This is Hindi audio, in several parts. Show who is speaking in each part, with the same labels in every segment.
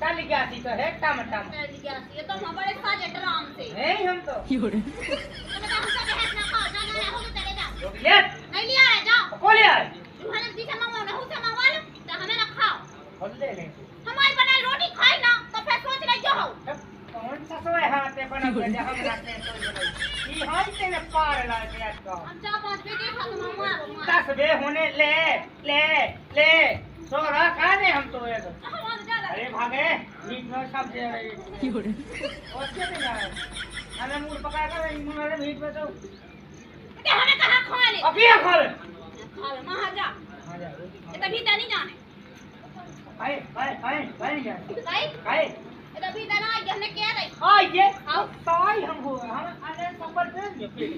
Speaker 1: काली गयासी तो है टम टम
Speaker 2: काली गयासी ये तो हमारे साथ ड्राम से
Speaker 1: है हम तो
Speaker 2: तुम्हें तो हमसे बहस ना खाओ जाना है हो चले जाओ
Speaker 1: रोटी ले
Speaker 2: नहीं लिया है जाओ
Speaker 1: को ले आए
Speaker 2: तुम्हारे दी से मंगवाओ ना उसे मंगवा लो तो हमें ना खाओ
Speaker 1: खोल ले ले
Speaker 2: हमारी बनाई रोटी खाई ना तो फिर सोच रही जो हो
Speaker 1: कौन सा सोए हाथे बना के हम रखते हैं ये हाथ से पार ला के इसको
Speaker 2: हम चार पांच बेटे खा तो मंगवा
Speaker 1: 10 बे होने ले ले ले सोरा खा दे हम तो एक अरे भागे बीच में सब दे रही और क्या दे रहा है हमें मूड पका कर मुंह में बीच में तो
Speaker 2: क्या हमें कहां खा ले
Speaker 1: अब ये खा ले
Speaker 2: महाजा
Speaker 1: जा
Speaker 2: ये तभी तो नहीं जाने
Speaker 1: खाए
Speaker 2: ये तभी तो ना हमने क्या रही
Speaker 1: ये ताई हम हो हम अरे संबर दे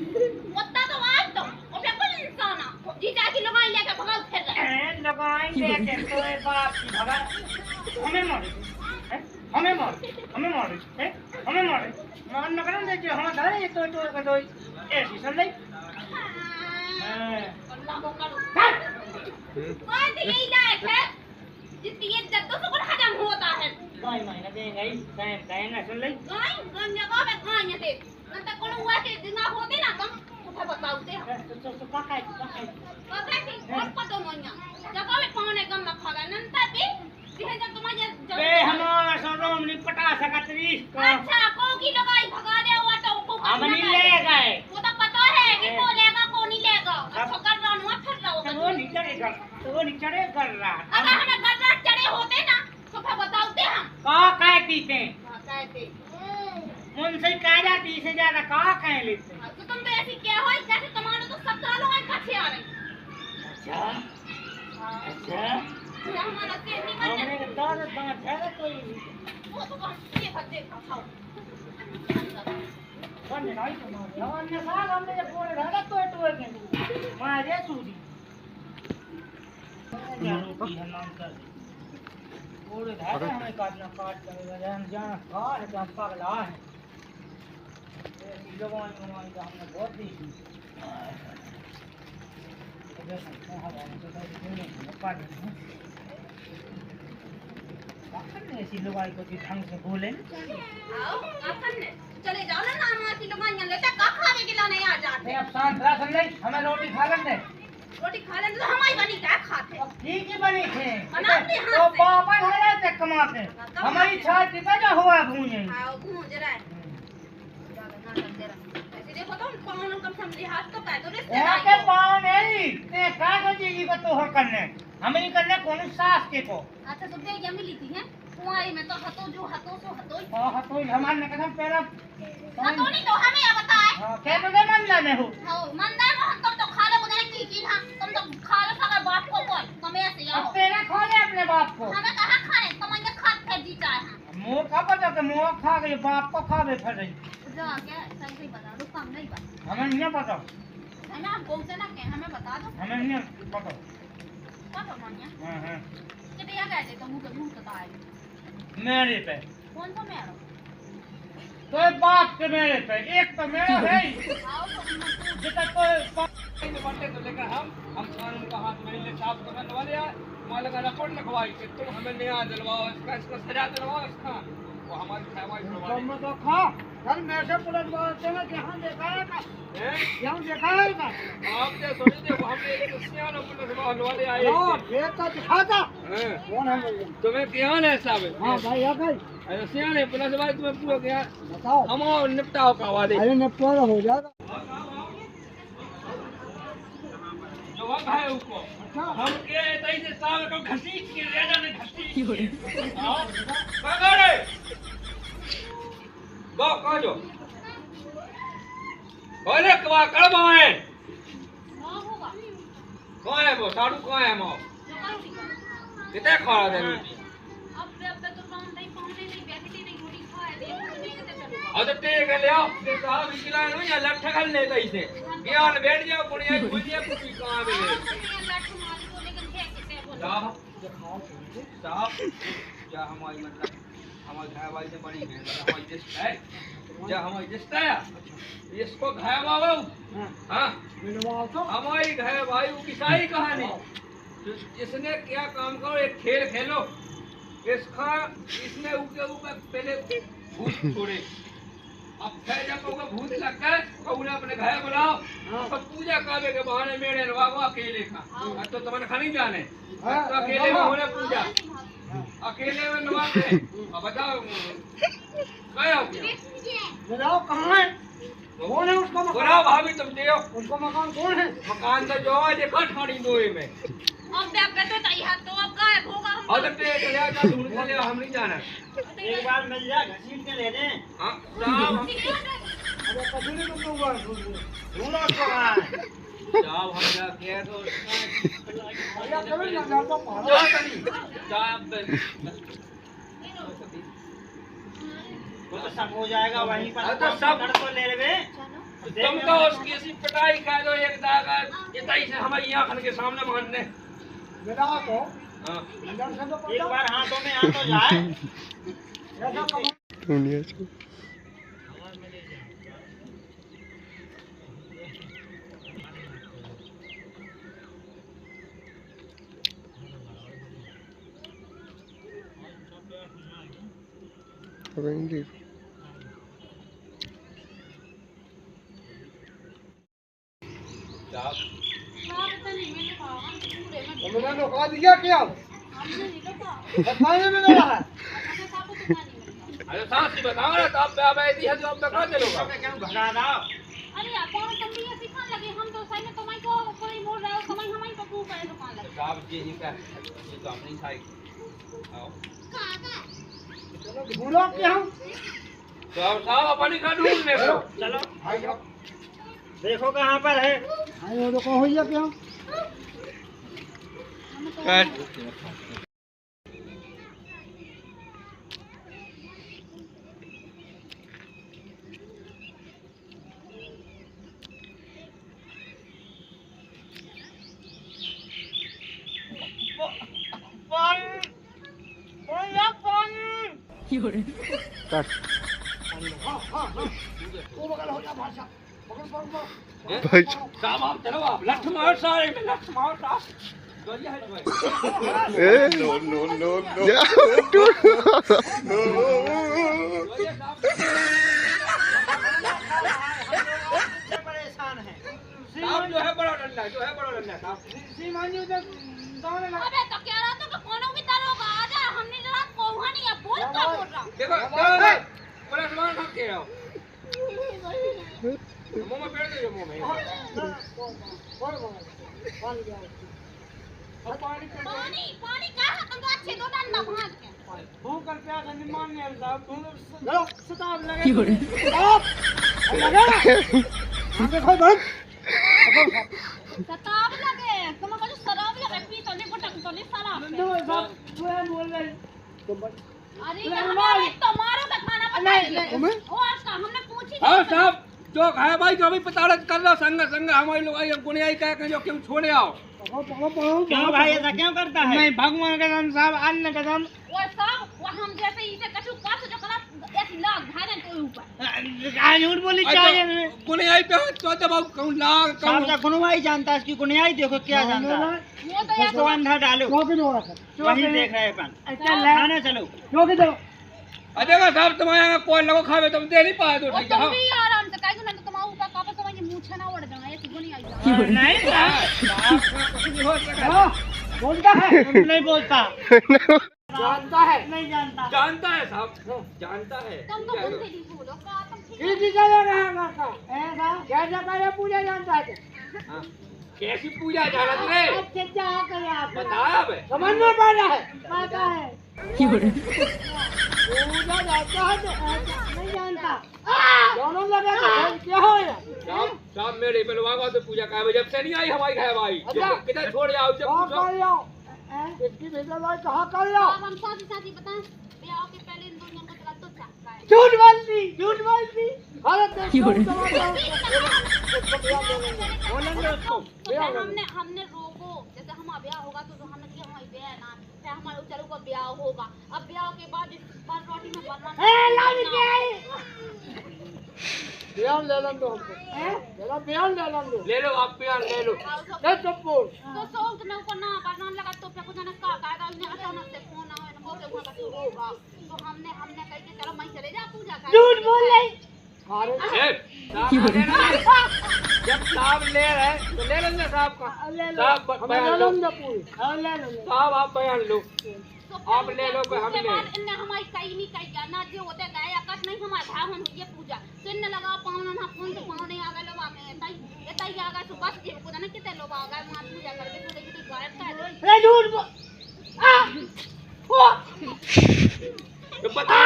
Speaker 2: मुद्दा तो आज तो और फिर कोई इंसान जीजा की लगाई लेके भगाओ फिर रहे
Speaker 1: लगाएंगे के तोए बाप की भगा हमें मारे मान न करन दे जो हम धरे तो कर दो ऐसी सुन ले
Speaker 2: अल्लाह को करो कोई तो यही जाए है जितनी ये जब तो सुकर हजम होता है
Speaker 1: गाय महीना देंगे गाय ना सुन ले
Speaker 2: गाय गंजा का पे गाय दे नंतर कोनो हुआ के दिना होते ना तुम तो बताओते हैं
Speaker 1: तो पकाई
Speaker 2: थी और पतो मोन्या जगह में पाने गम न खागा नंतर भी ये जब तुम्हारे
Speaker 1: बे हमारा सरोम नहीं पटा सकतरी
Speaker 2: अच्छा को की लगाई भगा दे हुआ तो को
Speaker 1: हम नहीं ले गए
Speaker 2: वो तो पता है कि को लेगा को नहीं लेगा अच्छा कर रहा हूं फिर रहा
Speaker 1: तो वो नहीं चढ़ेगा कर रहा
Speaker 2: अगर हमें गलत चढ़े होते ना तो फिर बताओते हम
Speaker 1: का कहती थे
Speaker 2: कहते
Speaker 1: मुझसे कह जाती से ज्यादा का कह लेते
Speaker 2: तो तुम तो ऐसी क्या हो जैसे तुम्हारे तो 17 लोग इकट्ठे आ रहे
Speaker 1: अच्छा
Speaker 2: हमारा तेल नहीं
Speaker 1: हमने
Speaker 2: बचे
Speaker 1: दांत है कोई
Speaker 2: वो तो हम ये बच्चे खाओ
Speaker 1: कौन नहीं तो ने साल हमने जब पूरे रहता तो के मारे सूदी रोटी है नाम कर पूरे धागा हमें काटना काट कर हम जाना कार है हम पगला है ये जवान जवान का हमने बहुत देखी ऐसी लुगाई को ढंग से बोले
Speaker 2: आओ अपन ने चले जाओ ना नाम आती लुगाइयां लेते का खाने के लिए नहीं आ जाते
Speaker 1: अब शांत रह समझ हमें रोटी खा लेते
Speaker 2: रोटी खा लेते तो हमारी बनी क्या खाते
Speaker 1: अब ठीक ही बनी थे
Speaker 2: बनाते हाथ
Speaker 1: तो
Speaker 2: से।
Speaker 1: पापा है ते कमाते हमारी छाती का जो हुआ भूंजे
Speaker 2: आओ भूंज रहा है ज्यादा ना कर दे रहा ऐसे देखो तो कौन कम समझे हाथ तो कह दो
Speaker 1: यहाँ
Speaker 2: रिश्तेदार
Speaker 1: के पाँव नहीं ते का सोचेगी को तो करने हमें नहीं करने कौन सास के को
Speaker 2: अच्छा तो दे क्या मिली थी है कुआई में तो हतो जो हतो सो हतो
Speaker 1: हाँ तो हमारे कदम पैरा
Speaker 2: हतो नहीं तो हमें ये बताए
Speaker 1: हाँ क्या तो दे मन जाने हो
Speaker 2: हो मंदार मोहन तुम तो खा लो उधर की हां तुम तो खा लो अगर बाप को बोल तुम ऐसे
Speaker 1: अब
Speaker 2: आओ
Speaker 1: तेरा खा ले अपने बाप को
Speaker 2: हमें कहां खाने तुम ये खा के जी चाहे हां
Speaker 1: मुँह खा पता के मुँह खा गई बाप को खा गई फिर
Speaker 2: जो क्या सही बता दो कम नहीं बता
Speaker 1: हमें नहीं पता
Speaker 2: है ना बोलते ना के हमें बता दो
Speaker 1: हमें नहीं पता
Speaker 2: पता मानिया
Speaker 1: हाँ
Speaker 2: कितने आ गए तो मुंह बताए
Speaker 1: मेरे पे
Speaker 2: कौन सा मेरा
Speaker 1: तो बाप के मेरे पे एक तो मेरा है
Speaker 2: आओ तो
Speaker 1: जितना तो
Speaker 3: बनते तो लेकर हम कानून का हाथ में ले साफ करने वाले हैं मालिक का रिकॉर्ड लिखवाई कि तुम हमें न्याय दिलवाओ इसका सजा दिलवाओ इसका वो हमारी खैवाई दिलवाओ
Speaker 1: तो खा कल मेरे से पुलिस वाले से यहाँ देखा है का यहाँ देखा है का
Speaker 3: आप जो सोच देखो हमने एक सियाना पुलिस वाले आए
Speaker 1: ये तो दिखाता
Speaker 3: हैं
Speaker 1: कौन है
Speaker 3: तुम्हें क्या है साहब
Speaker 1: हाँ भाई आ गई
Speaker 3: अरे सियाने पुलिस वाले तुम्हें पूरा क्या
Speaker 1: बताओ
Speaker 3: हम निपटाओ का वादे
Speaker 1: अरे निपटारा हो जाएगा
Speaker 3: जो है उसको हम के तई से साल को घसीट के ले जाने घसीट हां पकड़े बा काजो बोले कवा कड़वा है
Speaker 2: हां होगा
Speaker 3: कौन है वो साडू कौन है मो कितने खा दे रोटी
Speaker 2: अब तो काम नहीं पाने नहीं बैठती नहीं रोटी खाए नहीं कैसे चलो
Speaker 3: और तो टेक ले आओ ते साहब विकला नो या लठ खल ले तई से ज्ञान बैठ जाओ पुड़िया भुजिया कुछ कहां मिले साहब क्या हमारी मतलब हमारी घाय वाली से बड़ी है हमारी जिस्ट है क्या हमारी जिस्ट है इसको घाय बाबू हाँ हमारी घाय भाई की सारी कहानी तो इसने क्या काम करो एक खेल खेलो इसका इसने ऊपर ऊपर पहले भूत छोड़े। अब फिर जब उनको भूत लग गए तो उन्हें अपने घर बुलाओ तो पूजा करने के बहाने मेरे नवाबो अकेले का। अब तो तुम्हारे खानी जाने तो अकेले में होने पूजा, अकेले में नवाब ने। अब बताओ क्या हो गया?
Speaker 1: बताओ कहाँ है, कौन है उसका मकान?
Speaker 3: बुलाओ भाभी तुम देओ
Speaker 1: उसका मकान कौन है?
Speaker 3: मकान तो जो है देखो ठाड़ी दोए में।
Speaker 2: अब देख के तो तैयार तो अब गायब होगा हम।
Speaker 3: और तो ये चले जा ढूंढ के ले हम नहीं जाना।
Speaker 1: एक बार मिल जा, घसीट के ले दे।
Speaker 3: हां साहब
Speaker 1: अरे कभी तुम लोग ढूंढो उसको कहाँ है?
Speaker 3: जाओ हम जाके तो
Speaker 1: भैया कभी ना जाता पहाड़।
Speaker 3: जा करी जाब
Speaker 1: वो तो सब हो जाएगा वहीं पर।
Speaker 3: तो सब
Speaker 1: कर तो ले लेवे।
Speaker 3: तुम तो उसकी ऐसी पिटाई कर दो एक दागा इतना से हमारी आंखन के सामने मानने।
Speaker 1: बेटा तो
Speaker 3: हां
Speaker 1: अंदर से तो एक बार हाथों में आ तो जाए। ऐसा कमाल
Speaker 4: दुनिया से करेंगे।
Speaker 3: जाब
Speaker 1: तुमने धोखा दिया क्या? बताने में गया है।
Speaker 3: अरे साहब से बताओ ना तो अब बैठी है जो अब बता दे लोगा
Speaker 1: क्या भगा दो?
Speaker 2: अरे आप कौन तुम भी ऐसे खान लगे, हम तो सही में तुम्हारी को कोई मोड़ रहा है, समय हमारी को तू करे दुकान लगे।
Speaker 3: साहब जी ही का ये तो हम नहीं खाई। आओ
Speaker 1: चलो भूलो क्या हम?
Speaker 3: तो अब साहब अपनी का ढूंढने को
Speaker 1: चलो भाई जाओ। देखो कहाँ पर है। भाई वो तो कहो ये क्या?
Speaker 4: काट भाई
Speaker 3: साहब आप चलो आप लठ मार सारे में लठ मार साहब गलिया है भाई
Speaker 4: ए नो नो नो
Speaker 1: परेशान है।
Speaker 3: साहब जो है बड़ा डंडा जो है बड़ा डंडा साहब
Speaker 1: सीमानी उधर दौड़ने लगा।
Speaker 2: अबे तो कह रहा था कि कोनो भी दरोगा आ जा, हमने जरा कोहा नहीं अब बोल क्या बोल रहा।
Speaker 3: देखो बड़ा सामान रख के आओ मुंह में पेड़ दे मुंह में
Speaker 2: पानी पानी का हम तो अच्छे दो डंडा भाग के
Speaker 1: भूख कर प्यास निर्माण नहीं साहब चलो सताब लगे लगा देखो बस
Speaker 2: सताब लगे तुम को जो शराब लगे पी तो नहीं गुटक तो नहीं साला
Speaker 1: नो साहब वो बोल रहे तुम
Speaker 2: अरे हमारे तुम्हारे का खाना
Speaker 1: नहीं
Speaker 2: और का हमने पूछी
Speaker 3: हां साहब जो है भाई जो भी पताड़त कर लो संग संग हमारे लोग आई हमको नहीं आई कह जो क्यों छोड़े आओ
Speaker 1: क्यों भाई ऐसा क्यों करता है? नहीं भगवान का नाम साहब अन्न का नाम
Speaker 2: वो सब वो हम जैसे इसे कछु पास जो कला एक लाख भाजन तो ऊपर
Speaker 1: आज झूठ बोली चाहिए।
Speaker 3: गुनियाई पे तो दबाव कौन लाग
Speaker 1: साहब का गुनवाई जानता है, इसकी गुनवाई देखो क्या जानता है।
Speaker 2: वो तो
Speaker 1: इसको अंधा डालो वही देख रहे हैं खाने चलो क्योंकि दो
Speaker 3: अदेगा साहब तुम्हारे यहाँ कोई लगो खावे तुम दे नहीं पाए तो ठीक है
Speaker 2: तुम भी आराम से काहे ना तुम ऊपर का पर तुम्हारी मूंछ ना उड़ जाए ऐसे गुनी आई जाए
Speaker 1: नहीं
Speaker 3: कुछ नहीं हो सका
Speaker 1: बोलता है नहीं बोलता जानता है नहीं जानता
Speaker 3: जानता है साहब जानता है
Speaker 2: तुम तो बोलते नहीं बोलो का तुम ठीक
Speaker 1: इसी जगह का ऐसा कैसे करे पूजा जानता है
Speaker 3: हाँ, कैसी पूजा जानत रे
Speaker 1: अच्छा क्या करे आप
Speaker 3: बताया बे
Speaker 1: समझ में पा रहा है पता है पूजा जानता है तो नहीं जानता दोनों लगे क्या हो
Speaker 3: साहब मेरे बनवागा तो पूजा का जब से नहीं आई हमारी घर भाई किधर छोड़ जाओ जब पूछो
Speaker 1: इसकी भेजा भाई कहाँ कर लो
Speaker 2: अब हम साथी साथी बताएं ब्याह के पहले इन दोनों को गलत तो चक्का है
Speaker 1: झूठ बोलती
Speaker 2: हमने रोको जैसे हमारा ब्याह होगा तो हमने किया हमारी ब्याह ना फिर हमारे चलो का ब्याह होगा अब ब्याह के बाद इस बार रोटी में
Speaker 1: बयान ले लो हमको बयान ले लो
Speaker 3: ले लो आप बयान ले लो
Speaker 1: चुप बोल
Speaker 2: तो सोच में ऊपर ना बदनाम लगा तो फिर कुछ ना का कायदा ने अचानक से फोन आवे सुबह से वहाँ का शुरू होगा, तो हमने कह के चलो मैं चले जा पूजा कर।
Speaker 1: झूठ बोल रही।
Speaker 3: जब साहब ले रहे तो ले लेंगे साहब का। साहब बयान लो, साहब आप बयान लो, आप ले लो कोई हम ले।
Speaker 2: इनने हमारी कहीं नहीं कही जाना जो होते गए अकट नहीं हमारे धाम हुई है पूजा तो इनने लगा पावन ना फोन तो पावन नहीं आ गए लोग आ गए एताई आ गए तो बस ये को ना कितने लोग आ गए वहां पूजा करके तो देखिए गायब कर दे।
Speaker 1: अरे झूठ बोल।
Speaker 3: तो बता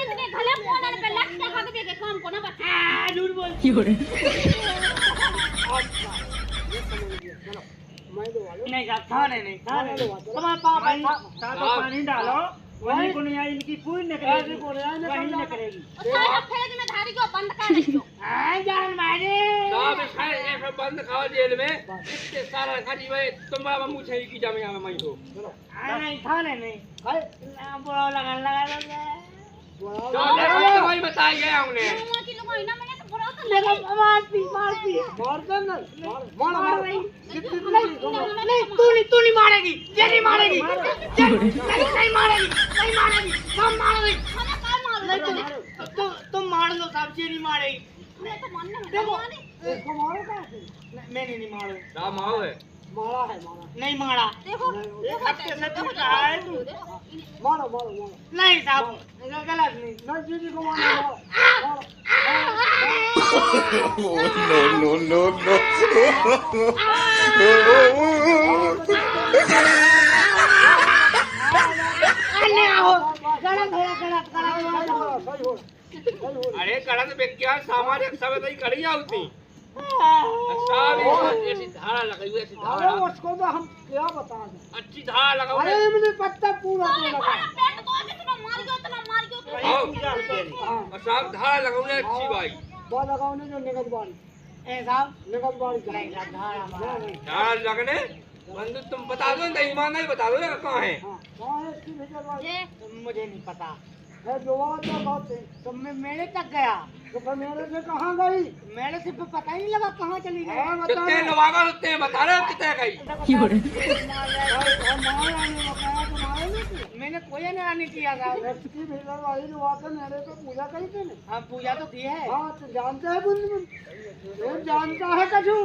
Speaker 2: इतने घले फोन पे लग के हक दे के काम को ना बता।
Speaker 1: झूठ बोल। नहीं साहब थाने नहीं तुम्हारे पानी डालो वहीं को नहीं आई इनकी पूरी निकलेगी वहीं निकलेगी।
Speaker 2: सारा फेज में धारी को बंद कर दो।
Speaker 1: हां जान मारे
Speaker 3: साहब ऐसा बंद खाओ जेल में इसके सारा खाली में तुम्हारा मुंह छई की जामे में मैं हो।
Speaker 1: नहीं थाने नहीं बोला लगा
Speaker 3: जो भाई बताई गया हमने
Speaker 2: मां की लोग ना मैंने तो बुरा तो
Speaker 1: लगा मारती मार दो ना मार रही नहीं तू नहीं मारेगी ये नहीं मारेगी नहीं मारेगी हम मारेगी
Speaker 2: खाना का मार
Speaker 1: नहीं तुम मार लो साहब ये नहीं मारेगी
Speaker 2: मैं तो मानने
Speaker 1: देखो इसको मारो कैसे मैं नहीं मारू
Speaker 3: साहब माओ है
Speaker 1: मारा नहीं मारा
Speaker 2: देखो
Speaker 1: हफ्ते से तू कहा है तू मारो नहीं साहब गलत नहीं नजदीकी को मारो
Speaker 4: no.
Speaker 3: अरे गलत विज्ञान सामाजिक सभ्यता ही करी होती साहब ऐसी धारा लगाई हुई ऐसी धारा
Speaker 1: उसको तो हम क्या बता दें
Speaker 3: अच्छी धारा लगाओ
Speaker 1: अरे मुझे पत्ता पूरा
Speaker 2: पेट को कितना मार गयो
Speaker 3: और साहब धारा लगाओ अच्छी भाई
Speaker 1: बहुत लगाओ जो निगत बाड़ी ए साहब निगत बाड़ी नहीं साहब
Speaker 3: धारा लगने बंधु तुम बता दो ना ईमान नहीं बता दो कहाँ है
Speaker 1: कहाँ है इसकी भीतर बाड़ी मुझे नहीं पता है जो तो बहुत तो मैं मेरे तक गया तो फिर मेरे से कहाँ गई मेरे से तो पता ही नहीं लगा कहाँ चली गई
Speaker 3: कितने लोग होते हैं बता रहे हो कितने गई
Speaker 1: मैंने कोई नहीं किया था इसकी भीतर वाली जो आकर मेरे को पूजा करी थी ना हाँ पूजा तो की है हाँ तो जानते हैं जानता है कछु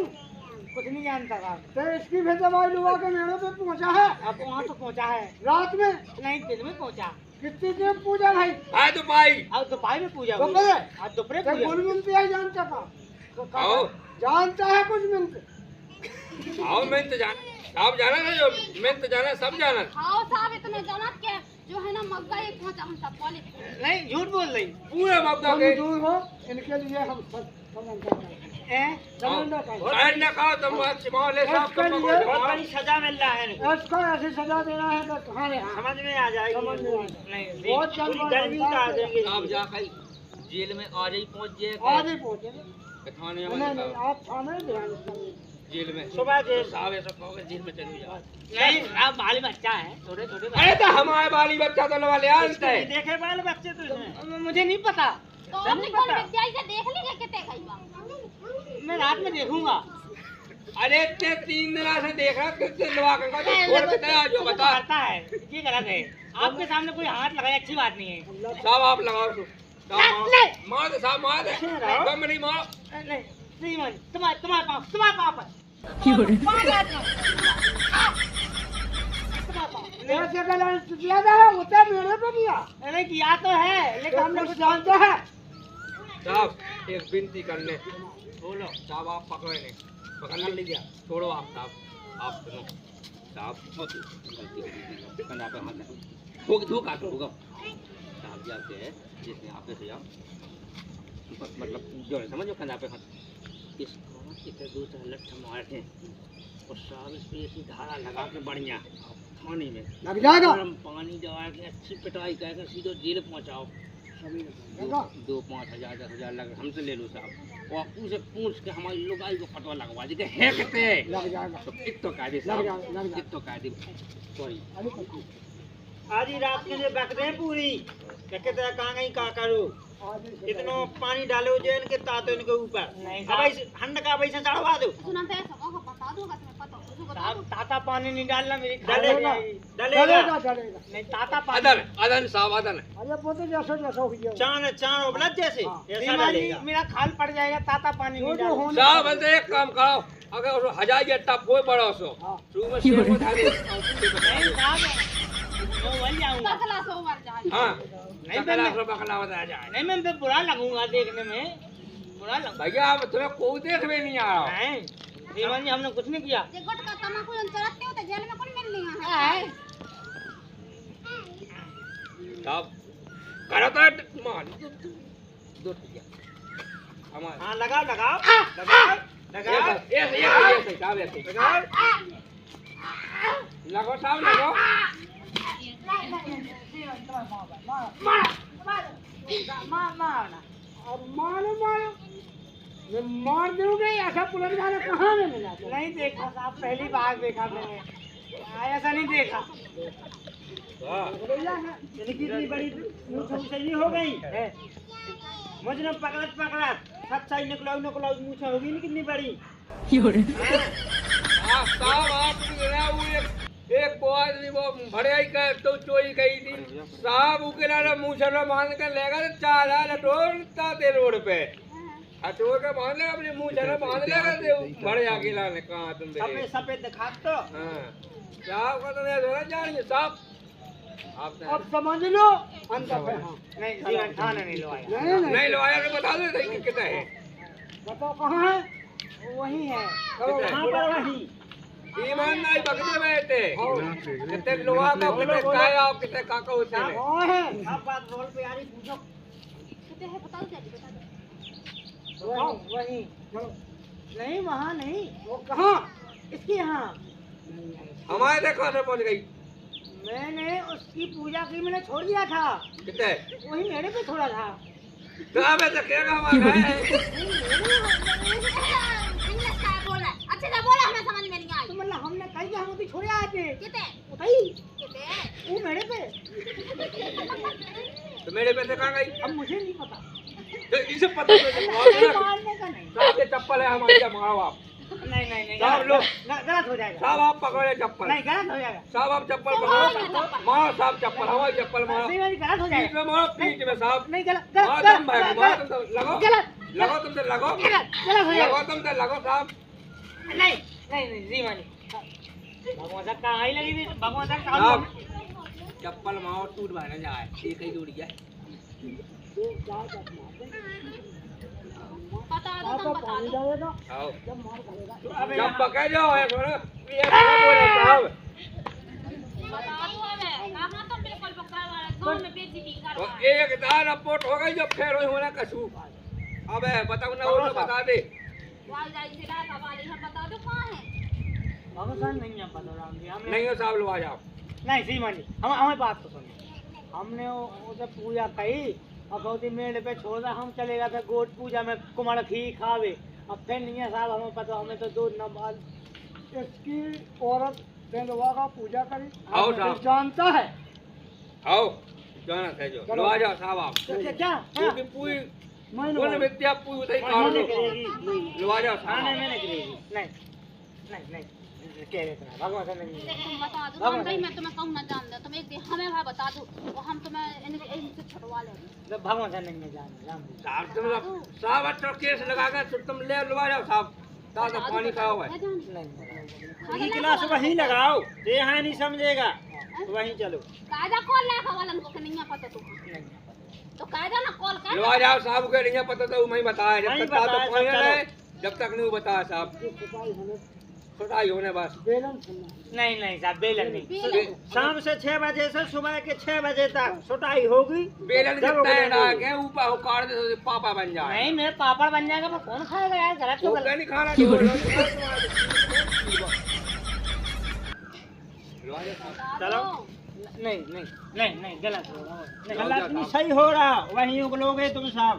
Speaker 1: कुछ नहीं जानता था तो इसकी भीतर वाली जो आकर मेरे पे पहुँचा है अब वहाँ तो पहुँचा है रात में नहीं दिन में पहुँचा कितनी देर पूजा भाई
Speaker 3: आज तो भाई
Speaker 1: अब दोपहर में पूजा हुई आज दोपहर पूजा कुछ मिनट ही जानता था जानता है कुछ मिनट
Speaker 3: आओ मैं तो जाना ना जो मैं तो जाना सब जाना
Speaker 2: हां साहब इतना जाना के जो है ना मग्गा एक पहुंचा हम सब पहले
Speaker 1: नहीं झूठ बोल रही
Speaker 3: पूरे मग्गा के
Speaker 1: दूर हो इनके लिए हम
Speaker 3: बाहर ना खाओ तुम सिमाओ ले साहब को
Speaker 1: बहुत बड़ी सजा मिल रहा है इसको ऐसी सजा देना है तो कहाँ समझ में आ जाएगी नहीं बहुत गर्मी का आ जाएंगे
Speaker 3: आप जा खाई जेल में आज ही पहुंच जाए
Speaker 1: आज ही पहुंचे
Speaker 3: थाने
Speaker 1: नहीं आप थाने
Speaker 3: जेल में
Speaker 1: सुबह जेल
Speaker 3: साहब ऐसा कहोगे जेल में चले जाओ
Speaker 1: नहीं आप बाली बच्चा है थोड़े
Speaker 3: अरे तो हमारे बाली बच्चा तो लगा ले
Speaker 1: देखे बाल बच्चे तो मुझे नहीं पता
Speaker 2: तो अपनी कौन विद्या से देख लीजिए कितने खाई बा
Speaker 1: मैं रात में देखूंगा
Speaker 3: अरे इतने 3 दिन से देख रहा कितने लगा कर छोड़ के दे जो बता
Speaker 1: करता है ये गलत है आपके सामने कोई हाथ लगाए अच्छी बात नहीं है
Speaker 3: साहब आप लगाओ तो मार दे साहब मार दे कम नहीं मारो
Speaker 1: नहीं मार तुम्हारे पाँव पर मैंने किया तो है लेकिन हमने कुछ जानते हैं
Speaker 3: साहब एक विनती करने बोलो साहब आप पकड़े नहीं पकड़ना ले गया छोड़ो आप साहब आप सुनो साहब कंधा पे हाथ होगा साहब जाते हैं जिसने आपने से जाओ मतलब जो है समझो कंधा पे हाथ इस कितने दूसरा लठ मारते हैं और साहब इस पे ऐसी धारा लगा के बढ़िया खाने में
Speaker 1: लग जाएगा
Speaker 3: गरम पानी दवा के अच्छी पिटाई करके सीधे जेल पहुंचाओ 2-5 हज़ार 10,000 लग हमसे ले लो साहब और उसे पूछ के हमारी लोग आई को फटवा लगवा दी है कितने
Speaker 1: लग जाएगा
Speaker 3: तो कितो कायदे साहब कितो कायदे सॉरी
Speaker 1: आज ही रात के लिए बक दे पूरी कहते कहाँ गई का करूँ इतनो पानी डालो जो इनके तातो इनके ऊपर नहीं अब हंड का वैसे चढ़वा दो
Speaker 2: सुना पे सब बता दूंगा तुम्हें पता उसको बता दो
Speaker 1: ताता पानी नहीं डालना मेरी डलेगा डलेगा नहीं ताता पानी
Speaker 3: अदन अदन साहब अदन
Speaker 5: अरे वो तो जैसा जैसा हो गया
Speaker 1: चांद चांद उबलत जैसे ऐसा डालेगा मेरा खाल पड़ जाएगा ताता पानी नहीं डालना
Speaker 3: साहब बंदे एक काम करो अगर उस हजार या टप कोई बड़ा सो शुरू में शेर को धारे
Speaker 1: नहीं साहब मैं वही जाऊंगा
Speaker 2: बकला सो मर जाए
Speaker 3: हां
Speaker 1: नहीं
Speaker 3: बकला सो बकला बता जाए
Speaker 1: नहीं मैं तो बुरा लगूंगा देखने में बुरा लग
Speaker 3: भैया अब तुम्हें कोई देख में नहीं आ रहा
Speaker 1: नहीं श्रीमान जी हमने कुछ नहीं किया
Speaker 2: जे गुटका तमाकू जन चढ़ते हो तो जेल में कौन मिल लिया है
Speaker 3: साहब करो तो मान दो दिया हमारा
Speaker 1: हां लगाओ लगाओ लगाओ लगाओ
Speaker 3: ये साहब ऐसे
Speaker 1: लगाओ
Speaker 3: लगो साहब लगो
Speaker 5: अब मारो मारो मैं मार दूंगा ऐसा पुलिस वाला कहाँ में मिला
Speaker 1: नहीं देखा साहब पहली बार देखा मैंने ऐसा नहीं देखा कितनी बड़ी सही हो गई मुझे पकड़त पकड़त सच्चाई निकलाऊ निकलाऊ मुझे होगी नहीं कितनी बड़ी
Speaker 3: साहब आप एक को आदमी वो भरे ही कर तो चोरी गई थी साहब उकेला मुंह से बांध कर लेगा तो चाला लटोरता थे रोड पे हटो के बांध लेगा अपने मुंह से बांध लेगा तो भरे अकेला ने कहा तुम
Speaker 1: सफेद सफेद दिखा तो
Speaker 3: हां साहब का तो मैं थोड़ा जानिए साहब आप
Speaker 5: अब समझ लो अंदर पे हाँ
Speaker 1: नहीं जीवन थाना नहीं लवाया
Speaker 3: नहीं लवाया तो बता दो सही कितना है
Speaker 5: बताओ कहाँ है
Speaker 1: वही है
Speaker 3: कहाँ
Speaker 1: पर वही
Speaker 3: ईमान नहीं बकते बैठे कितने लोहा का कितने काय आओ कितने काका होते हैं
Speaker 1: वो है अब बात रोल पे यारी पूछो
Speaker 2: कितने है बताओ जल्दी बता दो
Speaker 1: वही नहीं वहाँ नहीं
Speaker 5: वो कहाँ
Speaker 1: इसके यहाँ
Speaker 3: हमारे देखो से पहुंच गई
Speaker 1: मैंने उसकी पूजा की मैंने छोड़ दिया था
Speaker 3: कितने
Speaker 1: वही मेरे पे छोड़ा था
Speaker 3: तो अब ऐसा क्या हमारा है
Speaker 2: इंग्लिश का बोल रहा है अच्छे से बोला हमें समझ में नहीं आई
Speaker 1: तो मतलब हमने कही हम अभी छोड़े आए थे
Speaker 2: कितने
Speaker 1: बताइए
Speaker 2: कितने
Speaker 1: वो मेरे पे
Speaker 3: तो मेरे पैसे कहाँ गई
Speaker 1: अब मुझे नहीं पता
Speaker 3: तो इसे पता नहीं
Speaker 1: मारने का नहीं
Speaker 3: साहब ये चप्पल है हमारी मारो आप
Speaker 1: नहीं नहीं नहीं
Speaker 3: साहब लो
Speaker 1: गलत हो जाएगा
Speaker 3: साहब आप पकड़े चप्पल
Speaker 1: नहीं गलत हो जाएगा
Speaker 3: साहब आप चप्पल पकड़ो मारो साहब चप्पल हमारी चप्पल मारो
Speaker 1: नहीं वाली गलत हो
Speaker 3: पीठ
Speaker 1: जाएगा
Speaker 3: में मारो पीठ में साहब
Speaker 1: नहीं गलत
Speaker 3: मारो
Speaker 1: गलत
Speaker 3: तुम भाई मारो तुम लगो
Speaker 1: गलत
Speaker 3: लगो तुमसे लगो
Speaker 1: गलत हो जाएगा
Speaker 3: लगो तुमसे लगो साहब
Speaker 1: नहीं नहीं नहीं जी मानी भगवान साहब कहाँ ही लगी थी भगवान साहब
Speaker 3: साहब
Speaker 1: कहाँ
Speaker 3: चप्पल मारो टूट भाई ना जाए एक ही टूट जाए
Speaker 2: बता दो
Speaker 5: आप
Speaker 2: तुम
Speaker 5: तो
Speaker 2: बता
Speaker 5: पानी
Speaker 2: दो
Speaker 5: डालेगा
Speaker 3: आओ
Speaker 5: जब मार करेगा
Speaker 3: जब पकड़ जाओ एक ये बोले साहब
Speaker 2: बता दो हमें कहाँ तुम बिल्कुल पकड़ा वाला गांव में बेइज्जती कर
Speaker 3: तो
Speaker 2: रहा है
Speaker 3: एक दार रिपोर्ट हो गई जो फेर हुई होना कछु अबे बताओ ना वो तो बता दे
Speaker 2: वाई जाई से ला वाली हम बता दो कहाँ है
Speaker 1: भगवान साहब नहीं है पता राम जी हमने
Speaker 3: नहीं हो साहब लो आ जाओ
Speaker 1: नहीं जी मानी हम हमें बात तो सुनिए हमने उसे पूजा कही और गौती मेड़ पे छोड़ा हम चले गए थे गोट पूजा में कुमार खी खावे अब फिर नहीं है साहब हमें पता हमें तो दूध न बाल
Speaker 5: इसकी औरत बेलवा का पूजा करी
Speaker 3: आओ साहब।
Speaker 5: तो जानता है
Speaker 3: आओ जाना है जो लो आ जाओ साहब आप
Speaker 1: क्या
Speaker 3: क्योंकि पूरी
Speaker 5: मैं
Speaker 3: कौन विद्या पूरी उतई काट
Speaker 1: मैंने
Speaker 3: दो
Speaker 1: करेगी
Speaker 3: लो आ जाओ
Speaker 1: हाँ नहीं
Speaker 3: साहब
Speaker 1: मैंने करेगी नहीं नहीं कह रहे थे भगवान साहब नहीं
Speaker 2: तुम बता दो हम कहीं मैं तुम्हें कहूँ ना जान दे तुम एक दिन हमें भाई बता दो और हम तुम्हें इनसे छुड़वा लेंगे
Speaker 1: भगवान साहब नहीं जान राम जी
Speaker 3: साहब तुम साहब अच्छा केस लगा कर तुम ले लो आ जाओ साहब ताजा पानी का हुआ है
Speaker 1: नहीं गिलास वहीं लगाओ ये यहाँ नहीं समझेगा वहीं चलो
Speaker 2: कायदा कॉल ला वालन को नहीं पता तो तो कायदा ना कॉल कर
Speaker 3: लो आ जाओ साहब को नहीं पता तो मैं बताया जब
Speaker 1: नहीं
Speaker 3: तक ताजा
Speaker 1: बताया,
Speaker 3: पानी
Speaker 1: चलो।
Speaker 3: रहे जब तक नहीं बताया साहब खुदाई होने बस
Speaker 5: बेलन सुनना
Speaker 1: नहीं साहब बेलन नहीं
Speaker 2: बेलन।
Speaker 1: शाम से 6 बजे से सुबह के 6 बजे तक सुटाई होगी
Speaker 3: बेलन
Speaker 1: जब
Speaker 3: कितना है
Speaker 1: उगलेगी।
Speaker 3: ना के ऊपर उकाड़ दे तो पापा बन जाए
Speaker 1: नहीं मेरे पापड़ बन जाएगा मैं कौन खाएगा यार गलत तो
Speaker 3: तो
Speaker 1: गलत
Speaker 3: नहीं खाना जो
Speaker 1: चलो नहीं गलत हो रहा
Speaker 3: जाओ,
Speaker 1: गलत
Speaker 3: जाओ,
Speaker 1: नहीं
Speaker 3: साहब।
Speaker 1: सही हो रहा वहीं उगलोगे तुम साहब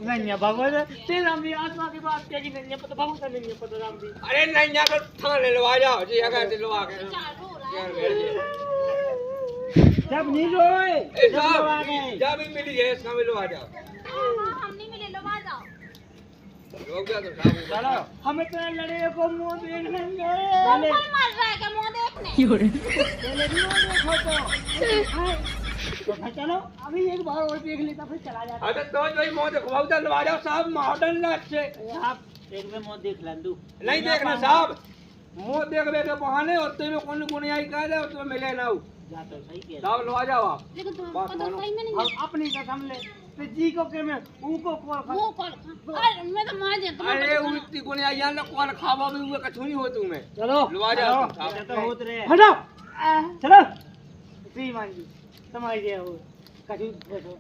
Speaker 1: नहीं है भगवान तेरे राम जी आत्मा की बात क्या कि नहीं है पता भगवान का नहीं है पता राम जी
Speaker 3: अरे नहीं जाकर थाने लो आ जाओ जी अगर लो आ गए
Speaker 2: चार रो रहा है
Speaker 5: सब नहीं रोए
Speaker 3: ए
Speaker 5: सब लोग आ गए।
Speaker 3: साहब जा भी मिली है इसका मिलो आ जाओ
Speaker 2: हम नहीं मिले, लो आ जाओ।
Speaker 3: रोक जा तो साहब
Speaker 1: चलो
Speaker 5: हम इतना लड़े को मुंह देख लेंगे।
Speaker 2: कौन मर रहा है क्या मुंह देखने?
Speaker 5: पहले भी वो देखो तो चलो अभी एक बार और देख लेता फिर चला जाता।
Speaker 3: अबे तो जो ही मुंह देखवाओ तो लवा जाओ साहब मॉडर्न ना अच्छे
Speaker 5: साहब एक में मुंह देख लंदू
Speaker 3: नहीं देखना साहब मुंह देखने के बहाने होते में कौन कौन आई कह दे तो मिले ना हो
Speaker 5: जा तो सही कह
Speaker 3: साहब लवा जाओ आप
Speaker 2: लेकिन
Speaker 3: बात
Speaker 2: तुमको तो
Speaker 3: मानो।
Speaker 2: सही में नहीं
Speaker 5: हम अपनी कसम ले तो जी को के में ऊ को कॉल
Speaker 2: मुंह खोल। अरे मैं तो मार दे
Speaker 3: अरे उल्टी कौन आई ना कौन खावा भी हुए कछु नहीं हो तुम्हें
Speaker 5: चलो
Speaker 3: लवा जाओ तुम
Speaker 5: चलो,
Speaker 3: साहब
Speaker 5: तो होत रहे हटो चलो सी मान जी तुम्हारी ये हो कछु देखो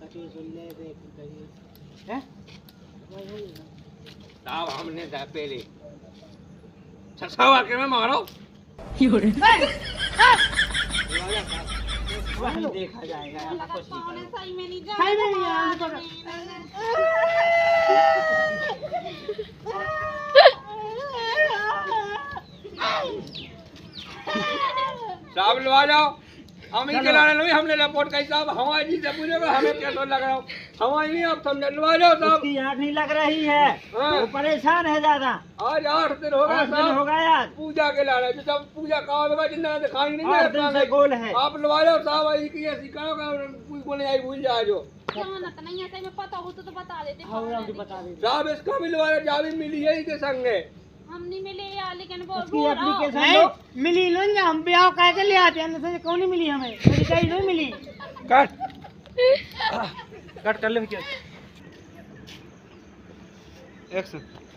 Speaker 5: कछु सुन ले देख कहीं हैं
Speaker 3: साहब हमने जा पहले छसावा के में मारो
Speaker 5: वही देखा जाएगा ऐसा कुछ नहीं
Speaker 2: कौन है
Speaker 5: करो।
Speaker 2: सही में नहीं जा
Speaker 5: सही में नहीं यार, तो
Speaker 3: साहब लवा जाओ हम ही खिलाने नहीं हमने रिपोर्ट कही साहब हमारी जी से पूछेगा हमें क्या तो लग रहा हो हमारी नहीं अब समझ लवा जाओ साहब
Speaker 5: उसकी आँख नहीं लग रही है
Speaker 3: हाँ।
Speaker 5: वो परेशान है ज्यादा
Speaker 3: आज 8 दिन हो गए
Speaker 5: 8 दिन हो
Speaker 3: साहब
Speaker 5: गए आज
Speaker 3: पूजा के ला रहे जब पूजा का होगा जिंदा दिखाई नहीं
Speaker 5: 8 दिन से गोल है
Speaker 3: आप लवा जाओ साहब आई की ऐसी करो कोई को नहीं आई भूल जाए जो
Speaker 2: जमानत नहीं है, सही में पता हो तो बता देते।
Speaker 5: हाँ वो मुझे बता दे
Speaker 3: साहब इसका भी लवा जावी मिली है के संग है
Speaker 2: हम नहीं मिले यार, लेकिन वो
Speaker 5: उसकी एप्लीकेशन लो मिली लो ना हम ब्याह कह के ले आते हैं अंदर से कौन नहीं मिली हमें मेरी कहीं नहीं मिली
Speaker 1: कट कर ले क्या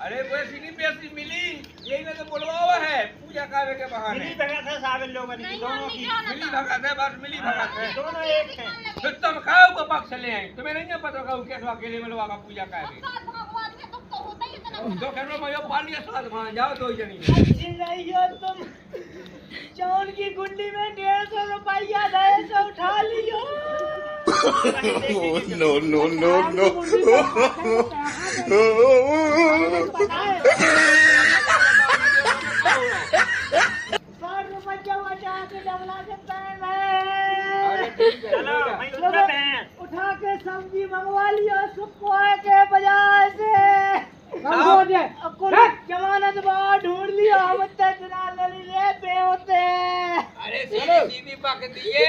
Speaker 3: अरे वैसी नहीं पैसी मिली यही ना तो बुलवावा है पूजा कावे के बहाने
Speaker 5: मिली भगत है साबिल लोगों की दोनों की
Speaker 3: मिली भगत है बस मिली भगत है
Speaker 5: दोनों एक हैं
Speaker 3: फिर तुम खाओ को पक्ष ले आए तुम्हें नहीं पता होगा कैसे अकेले में लोग पूजा कावे
Speaker 2: भगवान के दुख तो होता ही इतना।
Speaker 3: तो कहने मैं पाल लिया साथ वहां जाओ दो जनी
Speaker 5: अच्छी नहीं हो तुम चावल की गुंडी में 150 रुपया गए तो उठा लियो
Speaker 4: no, no, no, no.
Speaker 5: उठा के सब्जी मंगवा लियो सुखवाए के बाजार से जमानत बाहर ढूंढ लियो हम इतना लड़ी ले पे होते
Speaker 3: अरे सीधी पक दिए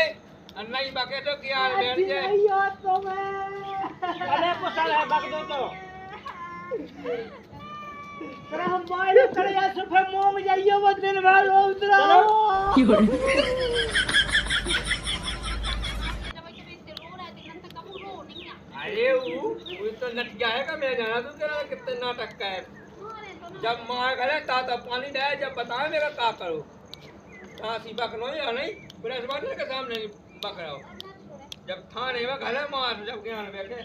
Speaker 3: और नहीं पके तो क्या लेट जाए
Speaker 5: नहीं हो तुम्हें अरे कुशल है बक दो तो तेरा हम बाहर खड़े या सुबह मुंह में जाइए वो दिन भर वो उतरा
Speaker 3: अरे वो तो लट जाएगा मैं जाना तू तेरा कितने नाटक का है जब माँ करे ताता पानी डाले जब बताए मेरा का करो कहाँ सी बकनो या नहीं पुलिस वाले के सामने नहीं पकड़ाओ जब थाने में घरे मार जब ज्ञान बैठे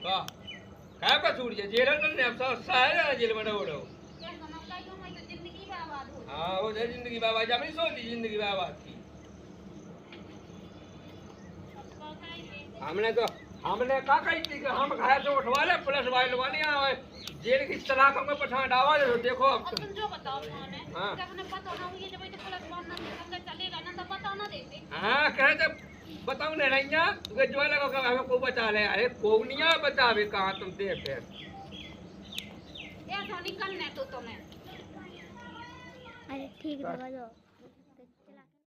Speaker 3: वाह क्या का छूट जाए जेल में अब सारे जेल में डोड़ो हाँ वो है जिंदगी बाबा जब नहीं सोची जिंदगी बाबा की हमने का कही थी कि हम घर से उठवा ले पुलिस वाले वाले यहाँ जेल की सलाखों में पठान डावा दे देखो अब
Speaker 2: तुम जो बताओ कौन है
Speaker 3: हाँ।
Speaker 2: जब उन्हें पता ना हुई जब तो पुलिस वाला ना चलेगा ना तो पता ना देते।
Speaker 3: हाँ कहे जब बताऊँ नहीं रही तुझे जो लगा हमें को बचा ले अरे कोगनिया बचावे कहाँ तुम दे फिर
Speaker 2: ऐसा नहीं करने तो तुम्हें।
Speaker 6: अरे ठीक है, दबा दो।